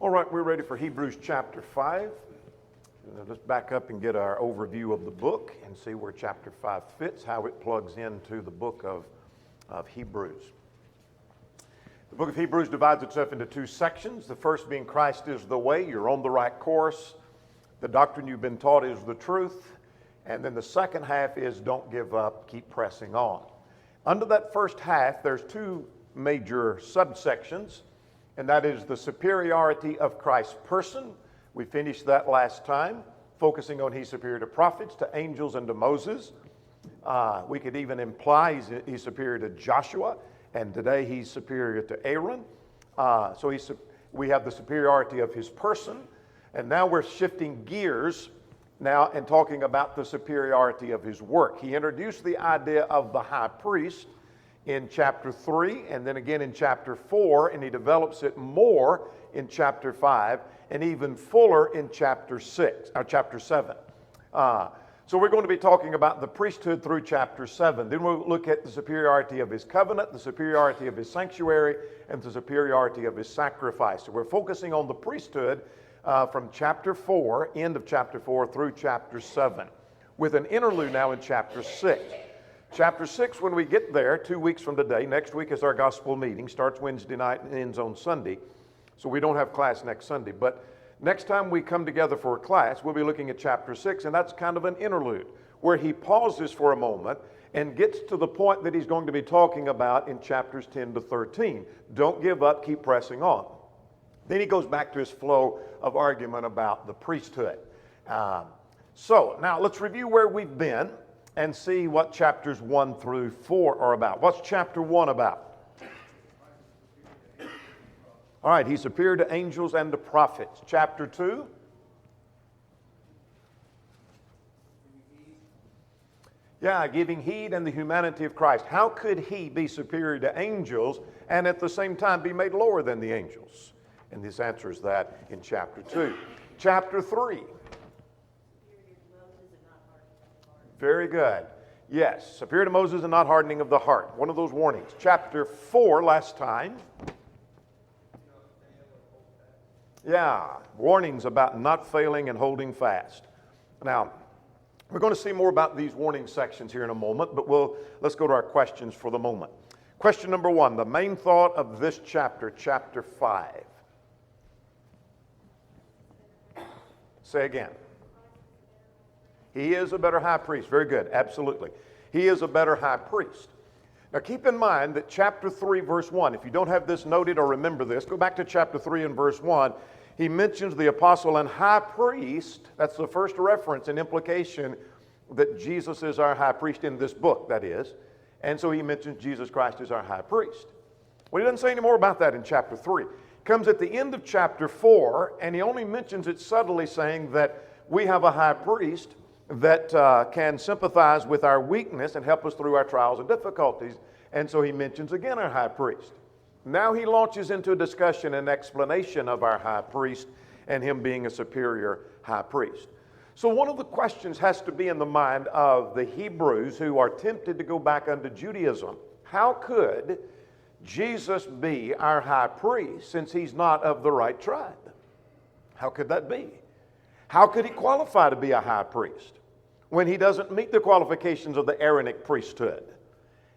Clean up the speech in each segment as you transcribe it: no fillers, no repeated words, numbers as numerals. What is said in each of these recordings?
All right, we're ready for Hebrews chapter 5. Let's back up and get our overview of the book and see where chapter 5 fits, how it plugs into the book of Hebrews. The book of Hebrews divides itself into two sections. The first being Christ is the way, you're on the right course. The doctrine you've been taught is the truth. And then the second half is don't give up, keep pressing on. Under that first half, there's two major subsections, and that is the superiority of Christ's person. We finished that last time, focusing on he's superior to prophets, to angels, and to Moses. We could even imply he's superior to Joshua, and today he's superior to Aaron. We have the superiority of his person, and now we're shifting gears now and talking about the superiority of his work. He introduced the idea of the high priest in chapter 3 and then again in chapter 4, and he develops it more in chapter 5 and even fuller in chapter 7. So we're going to be talking about the priesthood through chapter 7. Then we'll look at the superiority of his covenant, the superiority of his sanctuary, and the superiority of his sacrifice. So we're focusing on the priesthood from chapter 4, end of chapter 4, through chapter 7, with an interlude now in chapter 6. Chapter 6, when we get there, 2 weeks from today, next week is our gospel meeting, starts Wednesday night and ends on Sunday. So we don't have class next Sunday. But next time we come together for a class, we'll be looking at chapter 6, and that's kind of an interlude where he pauses for a moment and gets to the point that he's going to be talking about in chapters 10 to 13. Don't give up, keep pressing on. Then he goes back to his flow of argument about the priesthood. So now let's review where we've been and see what chapters 1 through 4 are about. What's chapter 1 about? All right, he's superior to angels and to prophets. Chapter 2? Yeah, giving heed and the humanity of Christ. How could he be superior to angels and at the same time be made lower than the angels? And this answers that in chapter 2. Chapter 3. Very good. Yes, superior to Moses and not hardening of the heart. One of those warnings. Chapter 4 last time. Yeah, warnings about not failing and holding fast. Now, we're going to see more about these warning sections here in a moment, but let's go to our questions for the moment. Question number 1, the main thought of this chapter, chapter 5. Say again. He is a better high priest. Very good. Absolutely. He is a better high priest. Now keep in mind that chapter 3 verse 1, if you don't have this noted or remember this, go back to chapter 3 and verse 1. He mentions the apostle and high priest. That's the first reference and implication that Jesus is our high priest in this book, that is. And so he mentions Jesus Christ as our high priest. Well, he doesn't say any more about that in chapter 3. Comes at the end of chapter 4, and he only mentions it subtly, saying that we have a high priest that can sympathize with our weakness and help us through our trials and difficulties. And so he mentions again our high priest. Now he launches into a discussion and explanation of our high priest and him being a superior high priest. So one of the questions has to be in the mind of the Hebrews who are tempted to go back unto Judaism. How could Jesus be our high priest since he's not of the right tribe? How could that be? How could he qualify to be a high priest when he doesn't meet the qualifications of the Aaronic priesthood?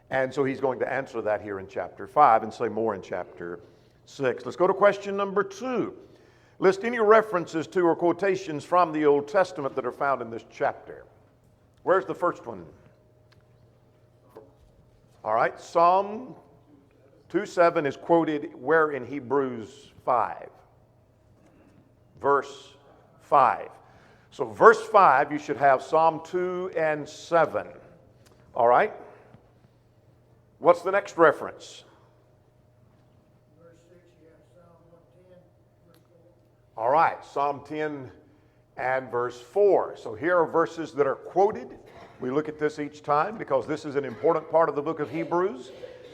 And so he's going to answer that here in chapter 5 and say more in chapter 6. Let's go to question number 2. List any references to or quotations from the Old Testament that are found in this chapter. Where's the first one? All right, Psalm 2:7 is quoted where in Hebrews 5? Verse 5. So verse 5, you should have Psalm 2 and 7. All right? What's the next reference? Verse 6, you have Psalm 110, verse 4. All right, Psalm 10 and verse 4. So here are verses that are quoted. We look at this each time because this is an important part of the book of Hebrews.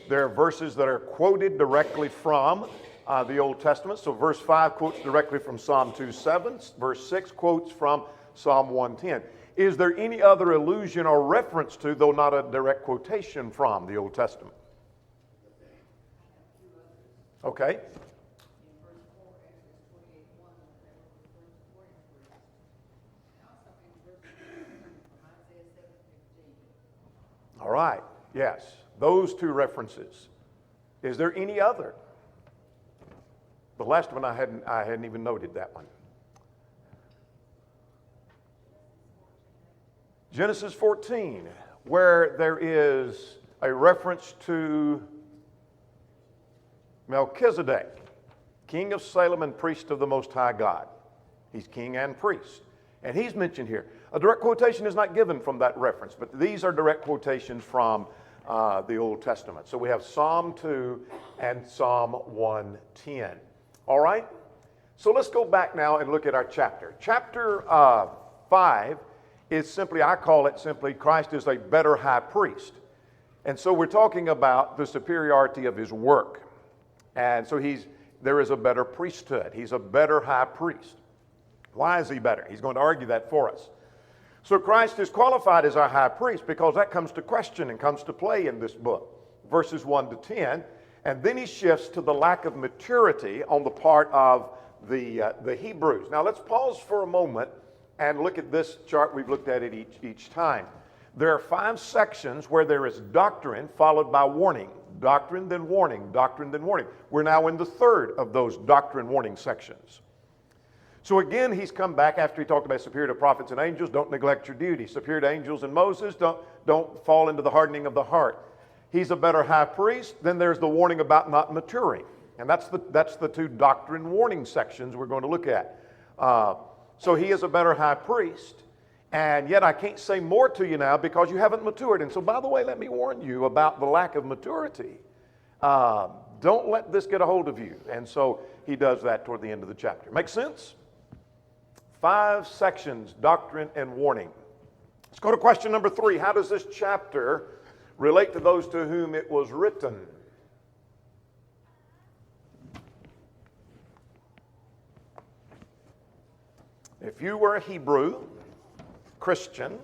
There are verses that are quoted directly from the Old Testament. So verse 5 quotes directly from Psalm 2:7. Verse 6 quotes from Psalm 110. Is there any other allusion or reference to, though not a direct quotation from, the Old Testament? Okay. Yes, those two references. Is there any other? The last one I hadn't even noted that one. Genesis 14, where there is a reference to Melchizedek, king of Salem and priest of the Most High God. He's king and priest. And he's mentioned here. A direct quotation is not given from that reference, but these are direct quotations from the Old Testament. So we have Psalm 2 and Psalm 110. All right? So let's go back now and look at our chapter. Chapter 5 is simply, I call it simply, Christ is a better high priest. And so we're talking about the superiority of his work. And so there is a better priesthood. He's a better high priest. Why is he better? He's going to argue that for us. So Christ is qualified as our high priest because that comes to question and comes to play in this book, verses 1 to 10. And then he shifts to the lack of maturity on the part of the Hebrews. Now let's pause for a moment and look at this chart. We've looked at it each time. There are 5 sections where there is doctrine followed by warning. Doctrine, then warning. Doctrine, then warning. We're now in the 3rd of those doctrine warning sections. So again, he's come back after he talked about superior to prophets and angels. Don't neglect your duty. Superior to angels and Moses. Don't fall into the hardening of the heart. He's a better high priest. Then there's the warning about not maturing. And that's the 2 doctrine warning sections we're going to look at. So he is a better high priest. And yet I can't say more to you now because you haven't matured. And so, by the way, let me warn you about the lack of maturity. Don't let this get a hold of you. And so he does that toward the end of the chapter. Make sense? 5 sections, doctrine and warning. Let's go to question number 3. How does this chapter relate to those to whom it was written? If you were a Hebrew Christian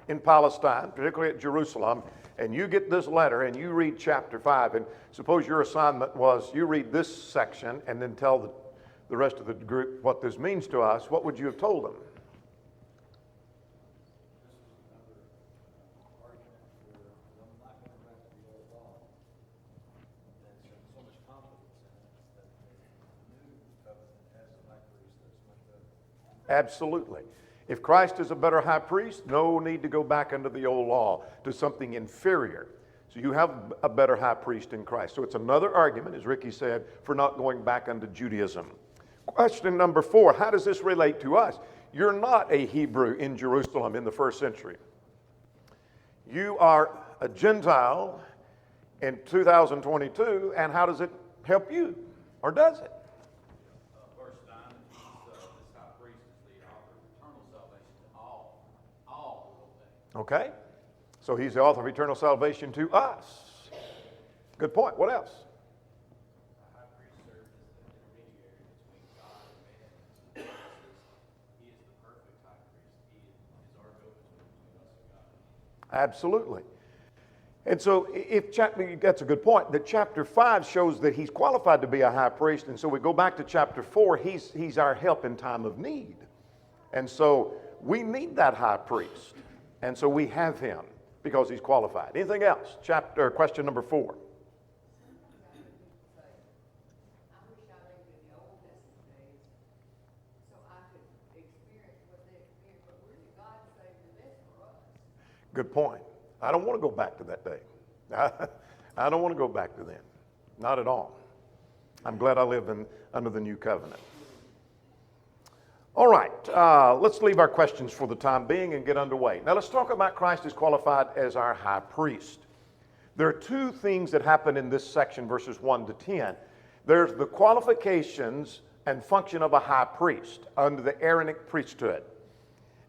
in Palestine, particularly at Jerusalem, and you get this letter and you read chapter 5, and suppose your assignment was you read this section and then tell the rest of the group what this means to us, what would you have told them? Absolutely. If Christ is a better high priest, no need to go back under the old law to something inferior. So you have a better high priest in Christ. So it's another argument, as Ricky said, for not going back under Judaism. Question number 4, how does this relate to us? You're not a Hebrew in Jerusalem in the 1st century. You are a Gentile in 2022, and how does it help you? Or does it? Verse 9, this high priest is the author of eternal salvation to all who obey. Okay. So he's the author of eternal salvation to us. Good point. What else? The high priest serves as the intermediary between God and man. He is the perfect high priest. He is our go-between between us and God. Absolutely. And so that's a good point. That chapter 5 shows that he's qualified to be a high priest. And so we go back to chapter 4, he's our help in time of need. And so we need that high priest. And so we have him because he's qualified. Anything else? Question number 4. Good point. I don't want to go back to that day. I don't want to go back to then. Not at all. I'm glad I live under the new covenant. All right, let's leave our questions for the time being and get underway. Now let's talk about Christ is qualified as our high priest. There are 2 things that happen in this section, verses 1 to 10. There's the qualifications and function of a high priest under the Aaronic priesthood.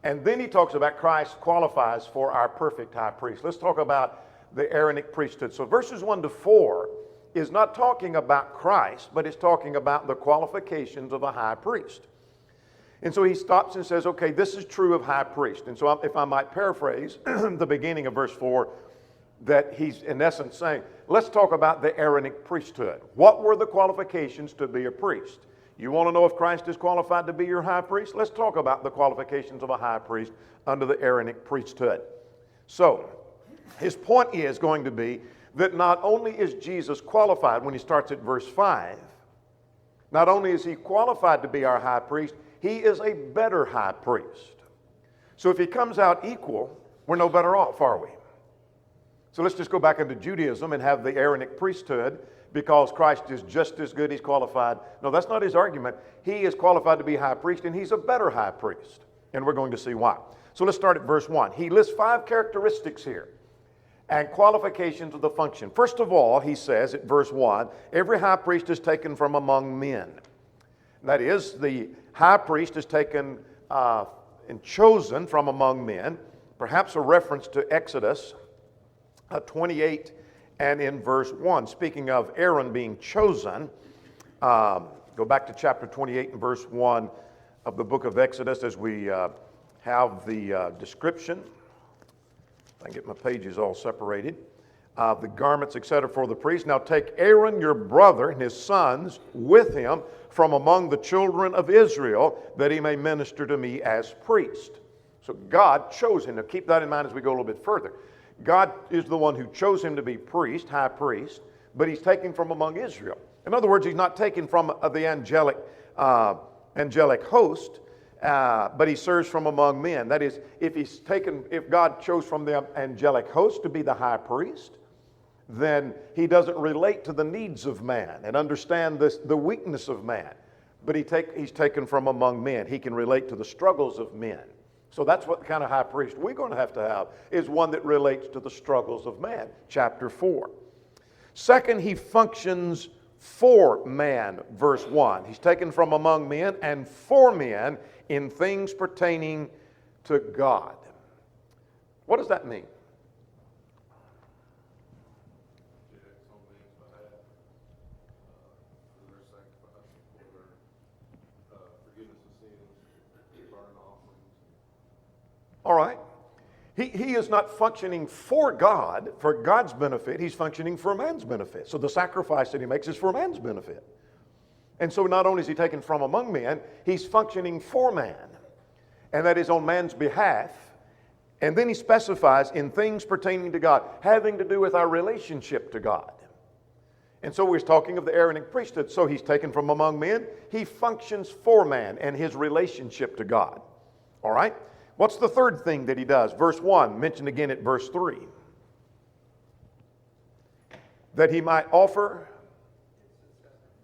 And then he talks about Christ qualifies for our perfect high priest. Let's talk about the Aaronic priesthood. So verses 1 to 4 is not talking about Christ, but it's talking about the qualifications of a high priest. And so he stops and says, okay, this is true of high priest. And so if I might paraphrase the beginning of verse 4, that he's in essence saying, let's talk about the Aaronic priesthood. What were the qualifications to be a priest? You want to know if Christ is qualified to be your high priest? Let's talk about the qualifications of a high priest under the Aaronic priesthood. So, His point is going to be that not only is Jesus qualified when he starts at verse 5, not only is he qualified to be our high priest, he is a better high priest. So if he comes out equal, we're no better off, are we? So let's just go back into Judaism and have the Aaronic priesthood because Christ is just as good, he's qualified. No, that's not his argument. He is qualified to be high priest and he's a better high priest. And we're going to see why. So let's start at verse 1. He lists 5 characteristics here and qualifications of the function. First of all, he says at verse 1, every high priest is taken from among men. That is, the high priest is taken and chosen from among men, perhaps a reference to Exodus 28 and in verse 1. Speaking of Aaron being chosen, go back to chapter 28 and verse 1 of the book of Exodus as we have the description. I can get my pages all separated. The garments, etc., for the priest. Now take Aaron your brother and his sons with him from among the children of Israel, that he may minister to me as priest. So God chose him. Now keep that in mind as we go a little bit further. God is the one who chose him to be priest, high priest, but he's taken from among Israel. In other words, he's not taken from the angelic host, but he serves from among men. That is, if God chose from the angelic host to be the high priest, then he doesn't relate to the needs of man and understand the weakness of man. But he's taken from among men. He can relate to the struggles of men. So that's what kind of high priest we're going to have is one that relates to the struggles of man. Chapter 4. Second, he functions for man, verse 1. He's taken from among men and for men in things pertaining to God. What does that mean? All right. He is not functioning for God, for God's benefit. He's functioning for man's benefit. So the sacrifice that he makes is for man's benefit. And so not only is he taken from among men, he's functioning for man. And that is on man's behalf. And then he specifies in things pertaining to God, having to do with our relationship to God. And so we're talking of the Aaronic priesthood. So he's taken from among men. He functions for man and his relationship to God. All right? What's the third thing that he does? Verse 1, mentioned again at verse 3. That he might offer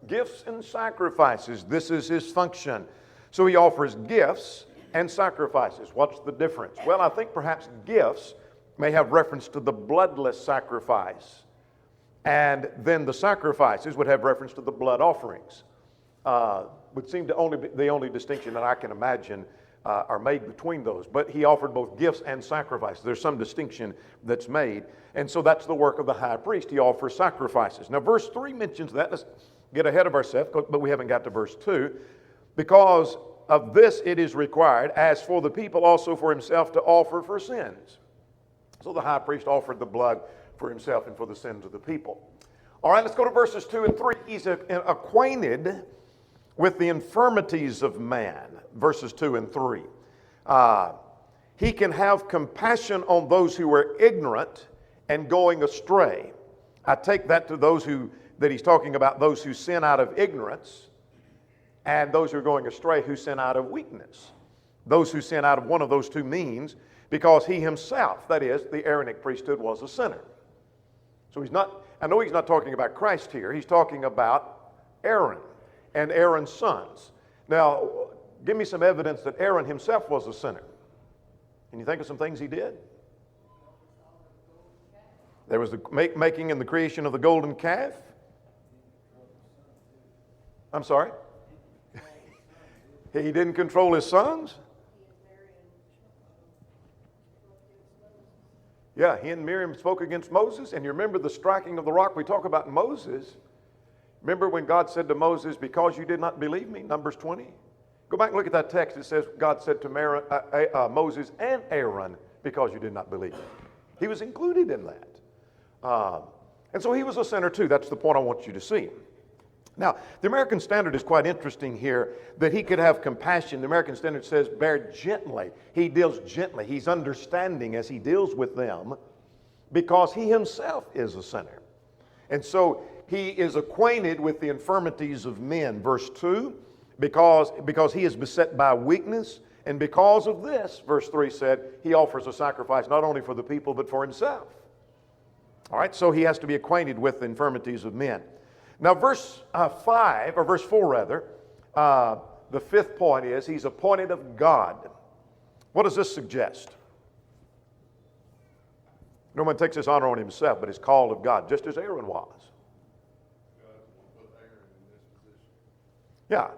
gifts and sacrifices. This is his function. So he offers gifts and sacrifices. What's the difference? Well, I think perhaps gifts may have reference to the bloodless sacrifice. And then the sacrifices would have reference to the blood offerings. Would seem to be the only distinction that I can imagine are made between those. But he offered both gifts and sacrifices. There's some distinction that's made. And so that's the work of the high priest. He offers sacrifices. Now verse 3 mentions that. Let's get ahead of ourselves, but we haven't got to verse 2. Because of this it is required, as for the people also for himself, to offer for sins. So the high priest offered the blood for himself and for the sins of the people. All right, let's go to verses 2 and 3. He's acquainted with the infirmities of man, verses 2 and 3. He can have compassion on those who are ignorant and going astray. I take that to that he's talking about those who sin out of ignorance and those who are going astray who sin out of weakness. Those who sin out of one of those two means, because he himself, that is, the Aaronic priesthood, was a sinner. So I know he's not talking about Christ here. He's talking about Aaron and Aaron's sons. Now, give me some evidence that Aaron himself was a sinner. Can you think of some things he did? There was the making and the creation of the golden calf. I'm sorry? He didn't control his sons? Yeah, he and Miriam spoke against Moses. And you remember the striking of the rock we talk about Moses. Remember when God said to Moses, because you did not believe me, Numbers 20? Go back and look at that text. It says God said to Moses and Aaron, because you did not believe me. He was included in that. And so he was a sinner too. That's the point I want you to see. Now, the American Standard is quite interesting here, that he could have compassion. The American Standard says, bear gently. He deals gently. He's understanding as he deals with them. because he himself is a sinner. And so he is acquainted with the infirmities of men. Verse 2, because he is beset by weakness, and because of this, verse 3 said, he offers a sacrifice not only for the people but for himself. All right, so he has to be acquainted with the infirmities of men. Now verse 4 rather, the fifth point is he's appointed of God. What does this suggest? No one takes this honor on himself, but is called of God, just as Aaron was. Yeah,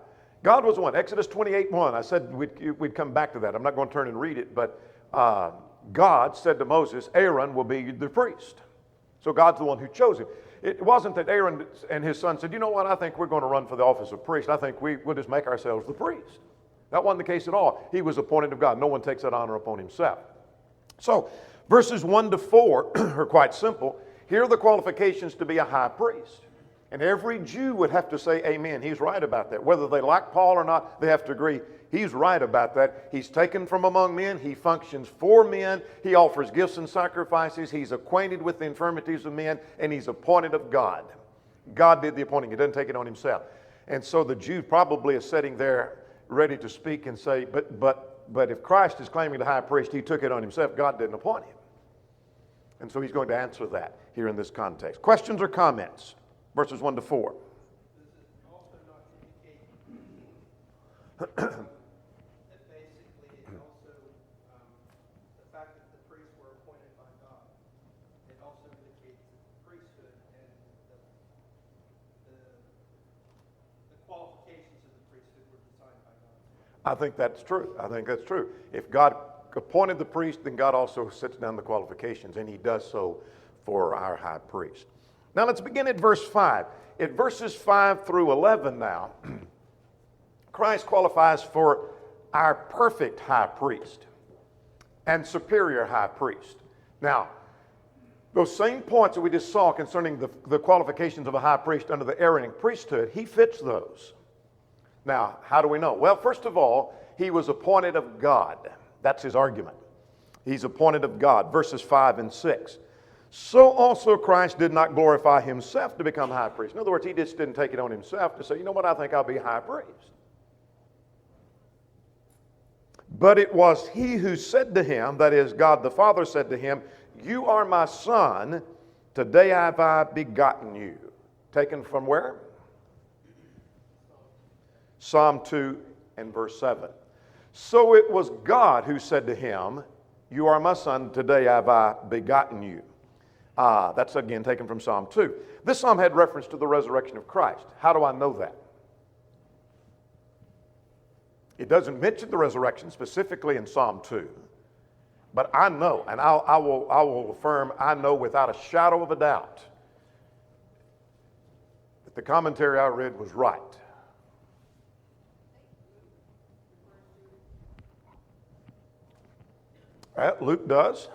God was the one. Exodus 28:1. I said we'd come back to that. I'm not going to turn and read it, but God said to Moses, Aaron will be the priest. So God's the one who chose him. It wasn't that Aaron and his son said, you know what, I think we're going to run for the office of priest. I think we'll just make ourselves the priest. That wasn't the case at all. He was appointed of God. No one takes that honor upon himself. So verses 1 to 4 are quite simple. Here are the qualifications to be a high priest. And every Jew would have to say amen. He's right about that. Whether they like Paul or not, they have to agree. He's right about that. He's taken from among men. He functions for men. He offers gifts and sacrifices. He's acquainted with the infirmities of men, and he's appointed of God. God did the appointing. He doesn't take it on himself. And so the Jew probably is sitting there ready to speak and say, but if Christ is claiming the high priest, he took it on himself. God didn't appoint him. And so he's going to answer that here in this context. Questions or comments? Verses 1 to 4. This is also not indicate that basically it also, the fact that the priests were appointed by God, it also indicates that the priesthood and the qualifications of the priesthood were designed by God. I think that's true. I think that's true. If God appointed the priest, then God also sets down the qualifications, and he does so for our high priest. Now let's begin at verse 5. At verses 5 through 11 now, Christ qualifies for our perfect high priest and superior high priest. Now, those same points that we just saw concerning the qualifications of a high priest under the Aaronic priesthood, he fits those. Now, how do we know? Well, first of all, he was appointed of God. That's his argument. He's appointed of God. Verses 5 and 6. So also Christ did not glorify himself to become high priest. In other words, he just didn't take it on himself to say, you know what, I think I'll be high priest. But it was he who said to him, that is, God the Father said to him, you are my son, today have I begotten you. Taken from where? Psalm 2 and verse 7. So it was God who said to him, you are my son, today have I begotten you. That's again taken from Psalm 2. This psalm had reference to the resurrection of Christ. How do I know that? It doesn't mention the resurrection specifically in Psalm 2. But I know, and I will affirm, I know without a shadow of a doubt that the commentary I read was right. Luke does.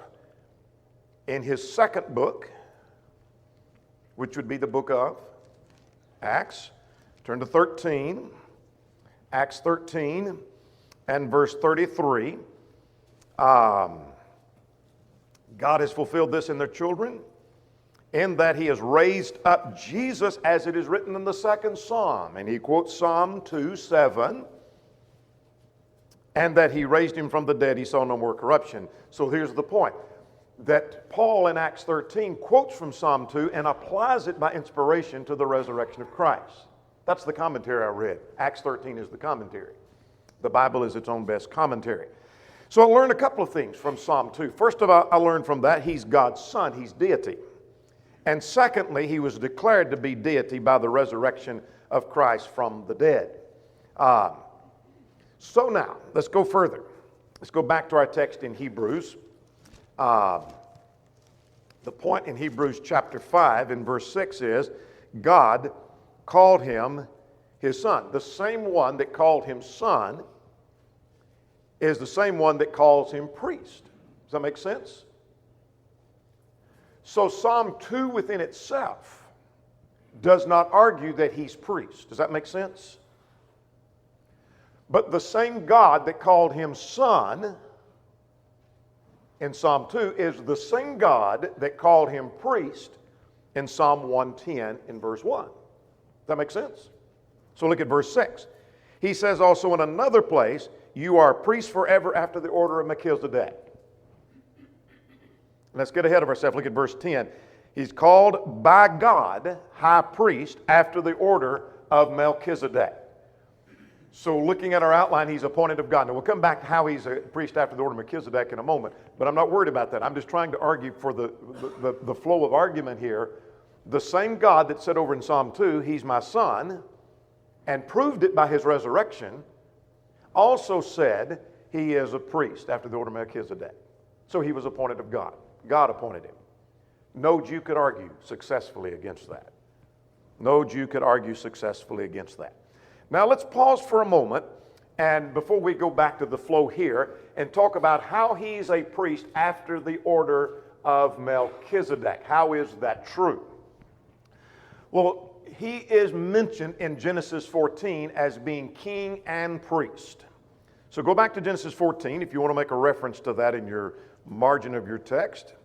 In his second book, which would be the book of Acts, turn to 13, Acts 13 and verse 33. God has fulfilled this in their children, in that he has raised up Jesus as it is written in the second psalm. And he quotes Psalm 2:7. And that he raised him from the dead, he saw no more corruption. So here's the point. That Paul in Acts 13 quotes from Psalm 2 and applies it by inspiration to the resurrection of Christ. That's the commentary I read. Acts 13 is the commentary. The Bible is its own best commentary. So I learned a couple of things from Psalm 2. First of all, I learned from that he's God's son, he's deity. And secondly, he was declared to be deity by the resurrection of Christ from the dead. So now, let's go further. Let's go back to our text in Hebrews. The point in Hebrews chapter 5 in verse 6 is, God called him his son. The same one that called him son is the same one that calls him priest. Does that make sense? So Psalm 2 within itself does not argue that he's priest. Does that make sense? But the same God that called him son in Psalm 2 is the same God that called him priest in Psalm 110 in verse 1. Does that make sense? So look at verse 6. He says also in another place, you are priests forever after the order of Melchizedek. Let's get ahead of ourselves. Look at verse 10. He's called by God high priest after the order of Melchizedek. So looking at our outline, he's appointed of God. Now we'll come back to how he's a priest after the order of Melchizedek in a moment, but I'm not worried about that. I'm just trying to argue for the flow of argument here. The same God that said over in Psalm 2, he's my son, and proved it by his resurrection, also said he is a priest after the order of Melchizedek. So he was appointed of God. God appointed him. No Jew could argue successfully against that. No Jew could argue successfully against that. Now let's pause for a moment, and before we go back to the flow here, and talk about how he's a priest after the order of Melchizedek. How is that true? Well, he is mentioned in Genesis 14 as being king and priest. So go back to Genesis 14 if you want to make a reference to that in your margin of your text,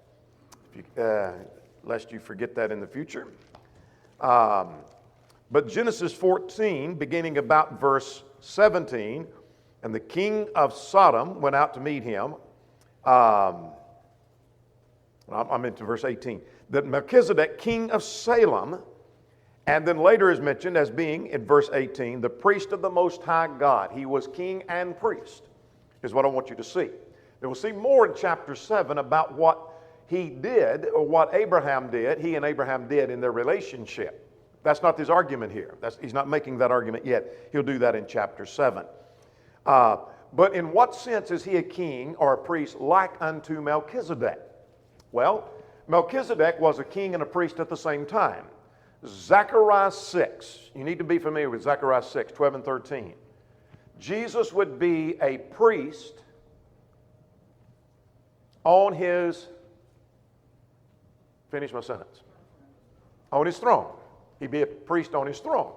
lest you forget that in the future. But Genesis 14, beginning about verse 17, and the king of Sodom went out to meet him. I'm into verse 18. That Melchizedek, king of Salem, and then later is mentioned as being, in verse 18, the priest of the Most High God. He was king and priest, is what I want you to see. And we'll see more in chapter 7 about what he did, or what Abraham did, he and Abraham did in their relationship. That's not his argument here. He's not making that argument yet. He'll do that in chapter 7. But in what sense is he a king or a priest like unto Melchizedek? Well, Melchizedek was a king and a priest at the same time. Zechariah 6, you need to be familiar with Zechariah 6, 12 and 13. Jesus would be a priest on his, finish my sentence, on his throne. He'd be a priest on his throne.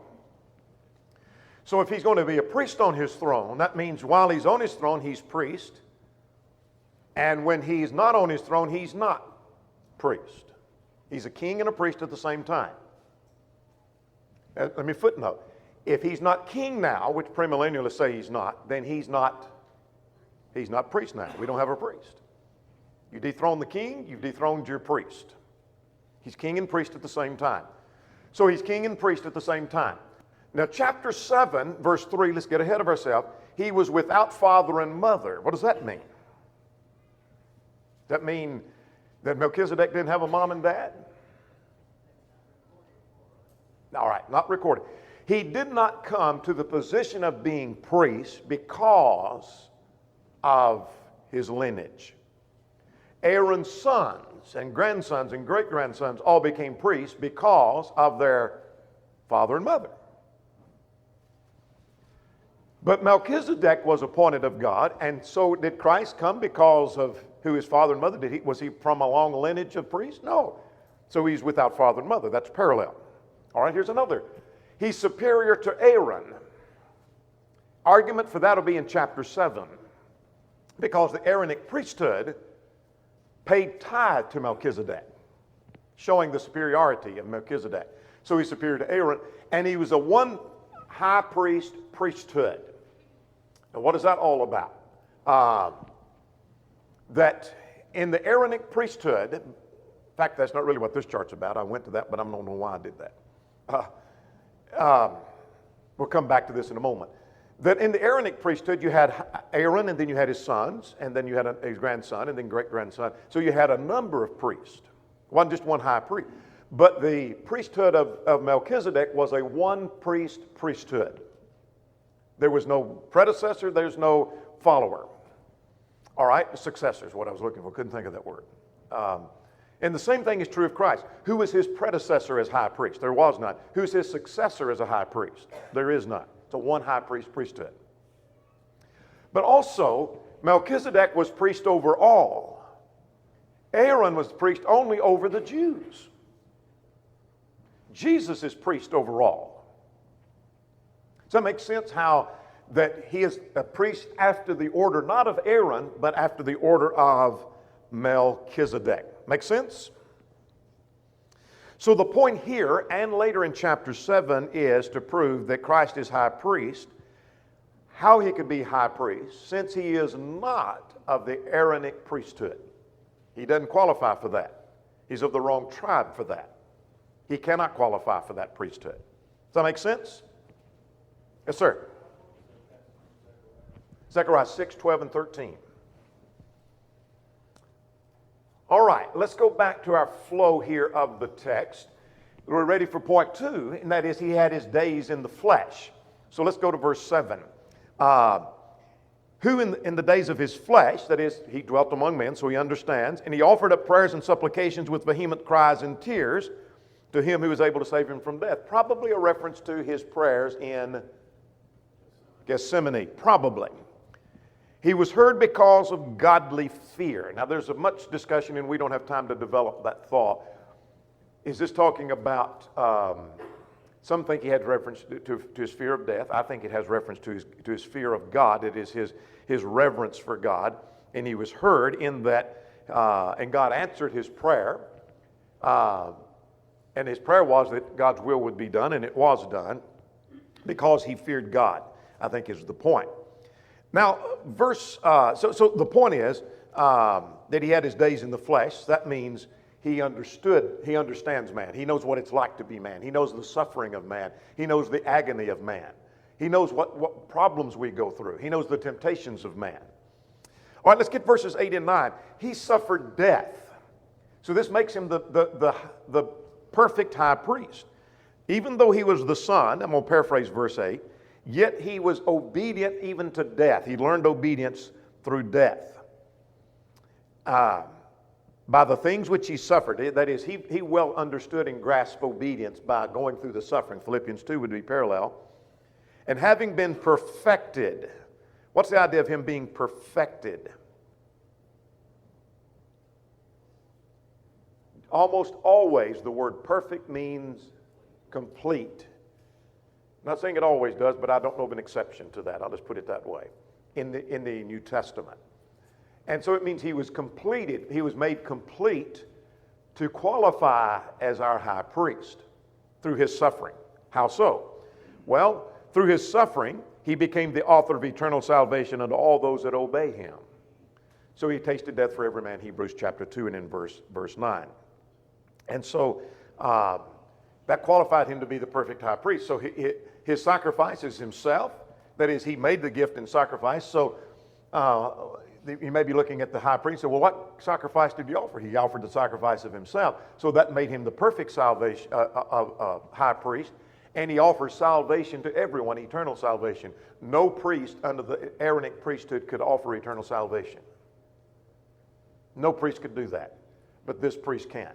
So if he's going to be a priest on his throne, that means while he's on his throne, he's priest. And when he's not on his throne, he's not priest. He's a king and a priest at the same time. Let me footnote. If he's not king now, which premillennialists say he's not, then he's not priest now. We don't have a priest. You dethrone the king, you've dethroned your priest. He's king and priest at the same time. So he's king and priest at the same time. Now chapter 7, verse 3, let's get ahead of ourselves. He was without father and mother. What does that mean? Does that mean that Melchizedek didn't have a mom and dad? All right, not recorded. He did not come to the position of being priest because of his lineage. Aaron's sons and grandsons and great-grandsons all became priests because of their father and mother. But Melchizedek was appointed of God, and so did Christ come because of who his father and mother? Was he from a long lineage of priests? No. So he's without father and mother. That's parallel. All right, here's another. He's superior to Aaron. Argument for that will be in chapter 7, because the Aaronic priesthood paid tithe to Melchizedek, showing the superiority of Melchizedek. So he's superior to Aaron, and he was a one high priest priesthood. Now what is that all about? That in the Aaronic priesthood, in fact, that's not really what this chart's about. I went to that, but I don't know why I did that. We'll come back to this in a moment. That in the Aaronic priesthood, you had Aaron, and then you had his sons, and then you had his grandson, and then great-grandson. So you had a number of priests. It wasn't just one high priest. But the priesthood of Melchizedek was a one-priest priesthood. There was no predecessor, there's no follower. All right, successor is what I was looking for. Couldn't think of that word. And the same thing is true of Christ. Who was his predecessor as high priest? There was none. Who's his successor as a high priest? There is none. It's a one high priest priesthood. But also, Melchizedek was priest over all. Aaron was priest only over the Jews. Jesus is priest over all. Does that make sense how that he is a priest after the order, not of Aaron, but after the order of Melchizedek. Make sense? So the point here and later in chapter 7 is to prove that Christ is high priest. How he could be high priest, since he is not of the Aaronic priesthood. He doesn't qualify for that. He's of the wrong tribe for that. He cannot qualify for that priesthood. Does that make sense? Yes, sir. Zechariah 6, 12, and 13. All right, let's go back to our flow here of the text. We're ready for point 2, and that is he had his days in the flesh. So let's go to verse 7. Who in the days of his flesh, that is, he dwelt among men, so he understands, and he offered up prayers and supplications with vehement cries and tears to him who was able to save him from death. Probably a reference to his prayers in Gethsemane, probably. He was heard because of godly fear. Now, there's much discussion, and we don't have time to develop that thought. Is this talking about, some think he had reference to his fear of death. I think it has reference to his fear of God. It is his reverence for God. And he was heard in that, and God answered his prayer. And his prayer was that God's will would be done, and it was done because he feared God, I think is the point. Now, so the point is that he had his days in the flesh. That means he understands man. He knows what it's like to be man. He knows the suffering of man. He knows the agony of man. He knows what problems we go through. He knows the temptations of man. All right, let's get verses 8 and 9. He suffered death. So this makes him the perfect high priest. Even though he was the son, I'm going to paraphrase verse 8, yet he was obedient even to death. He learned obedience through death. By the things which he suffered, that is, he well understood and grasped obedience by going through the suffering. Philippians 2 would be parallel. And having been perfected, what's the idea of him being perfected? Almost always the word perfect means complete. I'm not saying it always does, but I don't know of an exception to that. I'll just put it that way in the New Testament. And so it means he was completed. He was made complete to qualify as our high priest through his suffering. How so? Well, through his suffering, he became the author of eternal salvation unto all those that obey him. So he tasted death for every man, Hebrews chapter 2 and in verse 9. And so that qualified him to be the perfect high priest. So his sacrifice is himself. That is, he made the gift in sacrifice. So you may be looking at the high priest and say, well, what sacrifice did he offer? He offered the sacrifice of himself. So that made him the perfect salvation, high priest. And he offers salvation to everyone, eternal salvation. No priest under the Aaronic priesthood could offer eternal salvation. No priest could do that. But this priest can.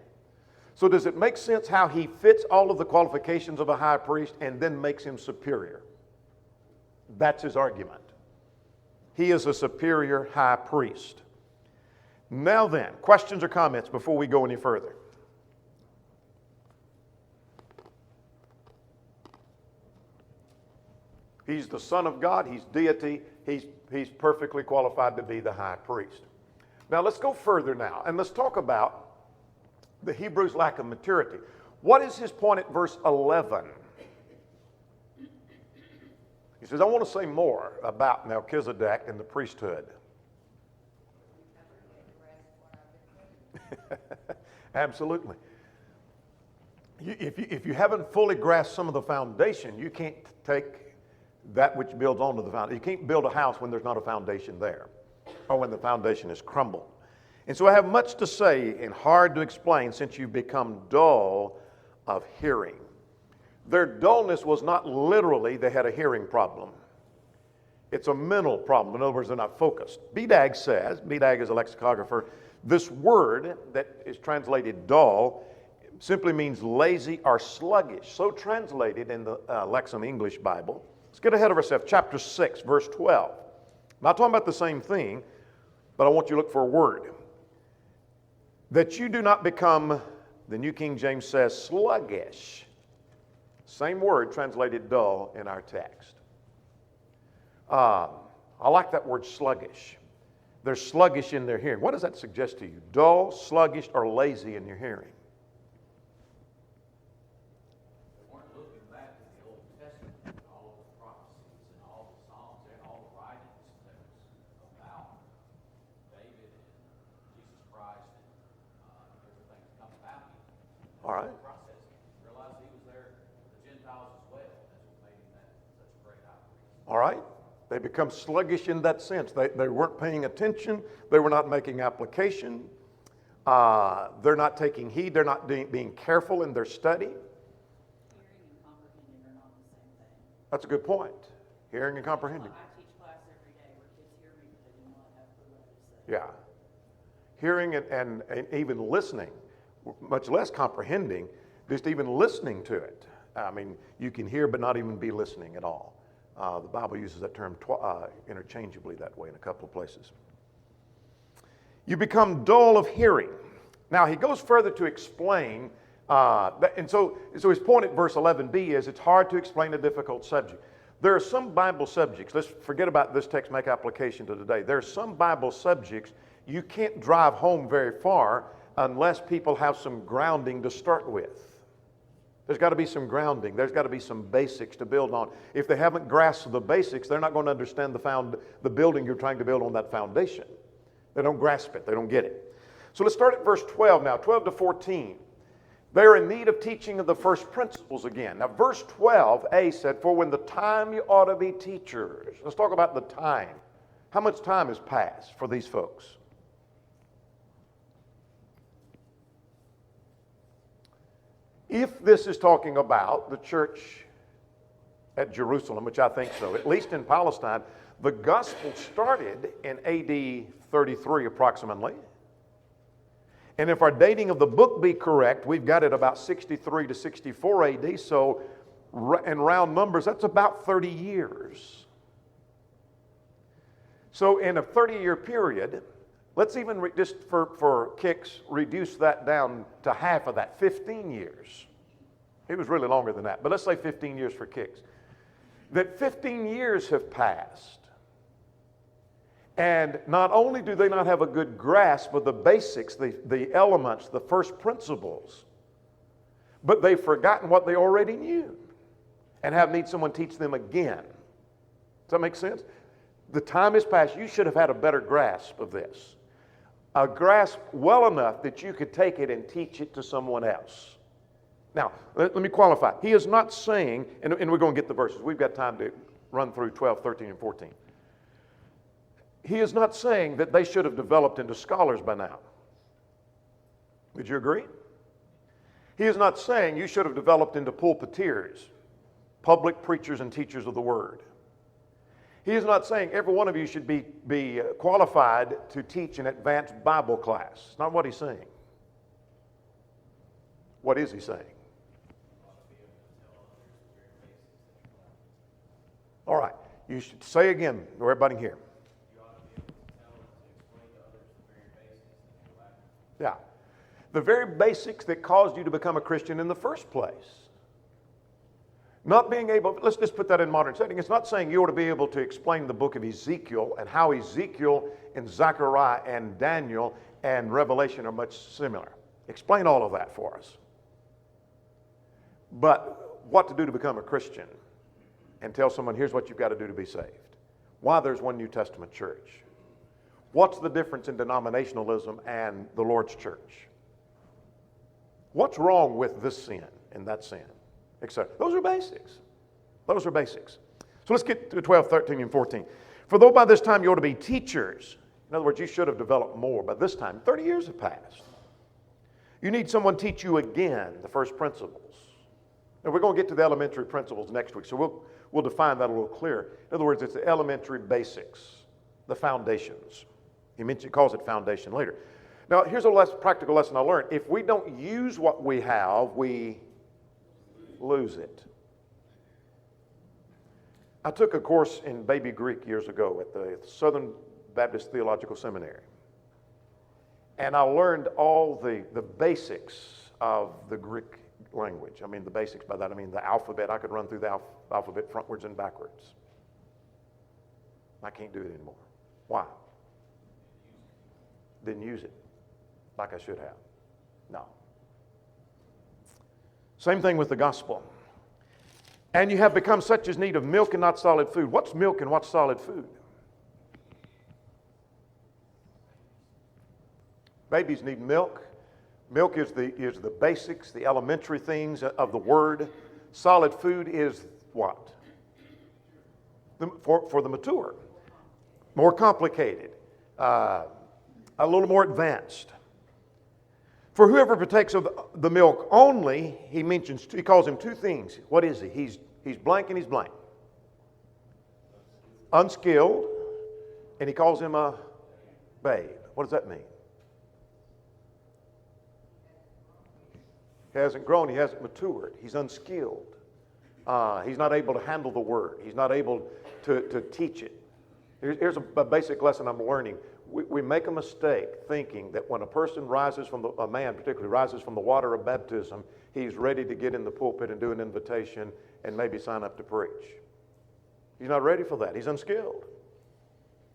So does it make sense how he fits all of the qualifications of a high priest and then makes him superior? That's his argument. He is a superior high priest. Now then, questions or comments before we go any further? He's the Son of God. He's deity. He's perfectly qualified to be the high priest. Now let's go further now, and let's talk about the Hebrew's lack of maturity. What is his point at verse 11? He says, I want to say more about Melchizedek and the priesthood. Absolutely. If you haven't fully grasped some of the foundation, you can't take that which builds onto the foundation. You can't build a house when there's not a foundation there, or when the foundation is crumbled. And so I have much to say and hard to explain since you've become dull of hearing. Their dullness was not literally they had a hearing problem. It's a mental problem. In other words, they're not focused. Bedag says, Bedag is a lexicographer, this word that is translated dull simply means lazy or sluggish. So translated in the Lexham English Bible. Let's get ahead of ourselves. Chapter 6, verse 12. I'm not talking about the same thing, but I want you to look for a word. That you do not become, the New King James says, sluggish. Same word translated dull in our text. I like that word sluggish. They're sluggish in their hearing. What does that suggest to you? Dull, sluggish, or lazy in your hearing? They weren't looking back at the Old Testament and all of the prophecies and all the Psalms and all the writings that was about David and Jesus Christ and everything that come about him. All right. Process. Realized he was there for the Gentiles as well. That's what made him such a great high priest. All right. They become sluggish in that sense. They weren't paying attention. They were not making application. They're not taking heed. They're not being careful in their study. Hearing and comprehending are not the same thing. That's a good point. Hearing and comprehending. I teach class every day where kids hear me, but they do not have a clue what I just said. Yeah. Hearing and even listening, much less comprehending, just even listening to it. I mean, you can hear but not even be listening at all. The Bible uses that term interchangeably that way in a couple of places. You become dull of hearing. Now, he goes further to explain, and so his point at verse 11b is it's hard to explain a difficult subject. There are some Bible subjects, let's forget about this text, make application to today. There are some Bible subjects you can't drive home very far unless people have some grounding to start with. There's got to be some grounding. There's got to be some basics to build on. If they haven't grasped the basics, they're not going to understand the building you're trying to build on that foundation. They don't grasp it. They don't get it. So let's start at verse 12 now, 12 to 14. They're in need of teaching of the first principles again. Now, verse 12a said, "For when the time you ought to be teachers." Let's talk about the time. How much time has passed for these folks? If this is talking about the church at Jerusalem, which I think so, at least in Palestine, the gospel started in AD 33 approximately. And if our dating of the book be correct, we've got it about 63 to 64 AD, so in round numbers, that's about 30 years. So in a 30-year period, let's even, just for kicks, reduce that down to half of that, 15 years. It was really longer than that, but let's say 15 years for kicks. That 15 years have passed. And not only do they not have a good grasp of the basics, the elements, the first principles, but they've forgotten what they already knew and need someone teach them again. Does that make sense? The time has passed. You should have had a better grasp of this. A grasp well enough that you could take it and teach it to someone else. Now, let me qualify. He is not saying, and we're going to get the verses. We've got time to run through 12, 13, and 14. He is not saying that they should have developed into scholars by now. Would you agree? He is not saying you should have developed into pulpiteers, public preachers and teachers of the word. He is not saying every one of you should be qualified to teach an advanced Bible class. It's not what he's saying. What is he saying? All right. You should say again, everybody here. Yeah. The very basics that caused you to become a Christian in the first place. Not being able, let's just put that in modern setting. It's not saying you ought to be able to explain the book of Ezekiel and how Ezekiel and Zechariah and Daniel and Revelation are much similar. Explain all of that for us. But what to do to become a Christian and tell someone, here's what you've got to do to be saved. Why there's one New Testament church. What's the difference in denominationalism and the Lord's church? What's wrong with this sin and that sin, etc. Those are basics. Those are basics. So let's get to 12, 13, and 14. For though by this time you ought to be teachers, in other words, you should have developed more. By this time, 30 years have passed. You need someone to teach you again the first principles. And we're going to get to the elementary principles next week, so we'll define that a little clearer. In other words, it's the elementary basics, the foundations. He calls it foundation later. Now, here's a practical lesson I learned. If we don't use what we have, we lose it. I took a course in baby Greek years ago at the Southern Baptist Theological Seminary. And I learned all the basics of the Greek language. I mean, the basics, by that I mean the alphabet. I could run through the alphabet frontwards and backwards. I can't do it anymore. Why? didn't use it like I should have. No. Same thing with the gospel. And you have become such as need of milk and not solid food. What's milk and what's solid food? Babies need milk. Milk is the basics, the elementary things of the word. Solid food is what? For the mature. More complicated. A little more advanced. For whoever partakes of the milk only, he calls him two things. What is he? He's blank and he's blank. Unskilled, and he calls him a babe. What does that mean? He hasn't grown, he hasn't matured, he's unskilled. He's not able to handle the word. He's not able to teach it. Here's a basic lesson I'm learning. We make a mistake thinking that when a person rises from a man particularly rises from the water of baptism, he's ready to get in the pulpit and do an invitation and maybe sign up to preach. He's not ready for that. He's unskilled.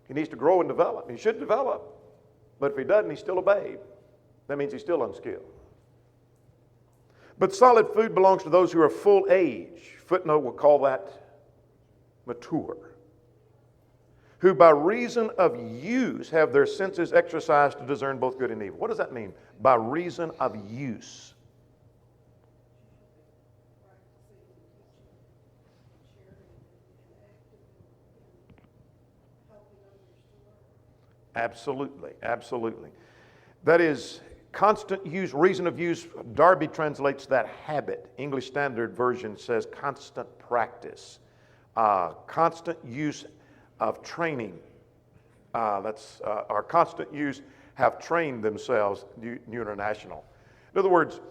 He needs to grow and develop. He should develop. But if he doesn't, he's still a babe. That means he's still unskilled. But solid food belongs to those who are full age. Footnote will call that mature. Who by reason of use have their senses exercised to discern both good and evil. What does that mean? By reason of use. Absolutely, absolutely. That is constant use, reason of use. Darby translates that habit. English Standard Version says constant practice. Constant use of training. That's our constant use have trained themselves, New International. In other words,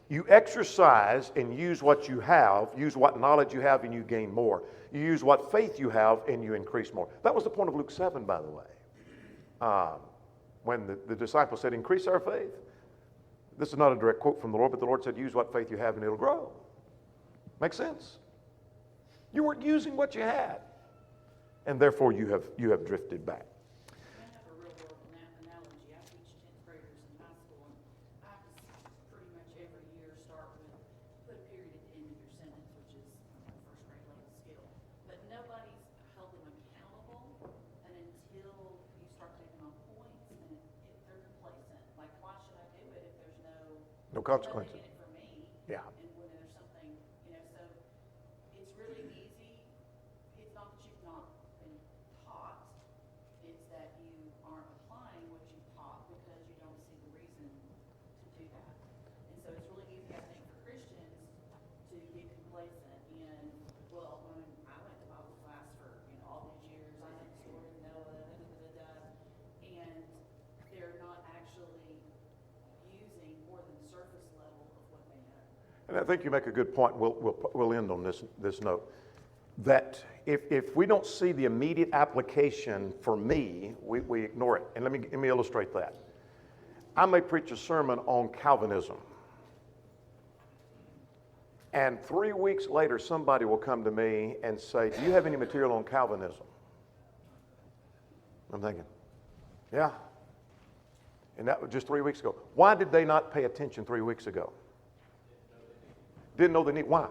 you exercise and use what you have, use what knowledge you have, and you gain more. You use what faith you have, and you increase more. That was the point of Luke 7, by the way. When the disciples said, increase our faith. This is not a direct quote from the Lord, but the Lord said, use what faith you have, and it'll grow. Makes sense? You weren't using what you had, and therefore you have drifted back. I have a real world analogy. I teach 10th graders in high school, and I have to pretty much every year start with put a period at the end of your sentence, which is first grade level skill. But nobody's held them accountable, and until you start taking on points, and they're complacent. Like, why should I do it if there's No consequences. nothing in it for me? Yeah. And when there's something, so it's really easy. It's not that you've not been taught, it's that you aren't applying what you've taught because you don't see the reason to do that. And so it's really easy, I think, for Christians to get complacent in, well, when I went to Bible class for all these years, I know the story of Noah, and they're not actually using more than the surface level of what they know. And I think you make a good point. We'll end on this note. That if we don't see the immediate application for me, we ignore it. And let me illustrate that. I may preach a sermon on Calvinism. And 3 weeks later, somebody will come to me and say, do you have any material on Calvinism? I'm thinking, yeah. And that was just 3 weeks ago. Why did they not pay attention 3 weeks ago? Didn't know they need. Why?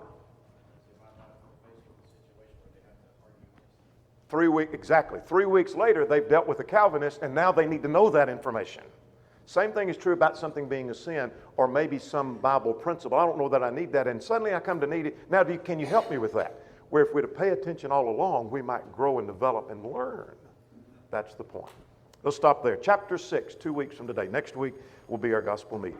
3 weeks, exactly. 3 weeks later, they've dealt with the Calvinists, and now they need to know that information. Same thing is true about something being a sin, or maybe some Bible principle. I don't know that I need that, and suddenly I come to need it. Now, can you help me with that? Where if we'd have paid attention all along, we might grow and develop and learn. That's the point. Let's stop there. Chapter 6, 2 weeks from today. Next week will be our gospel meeting.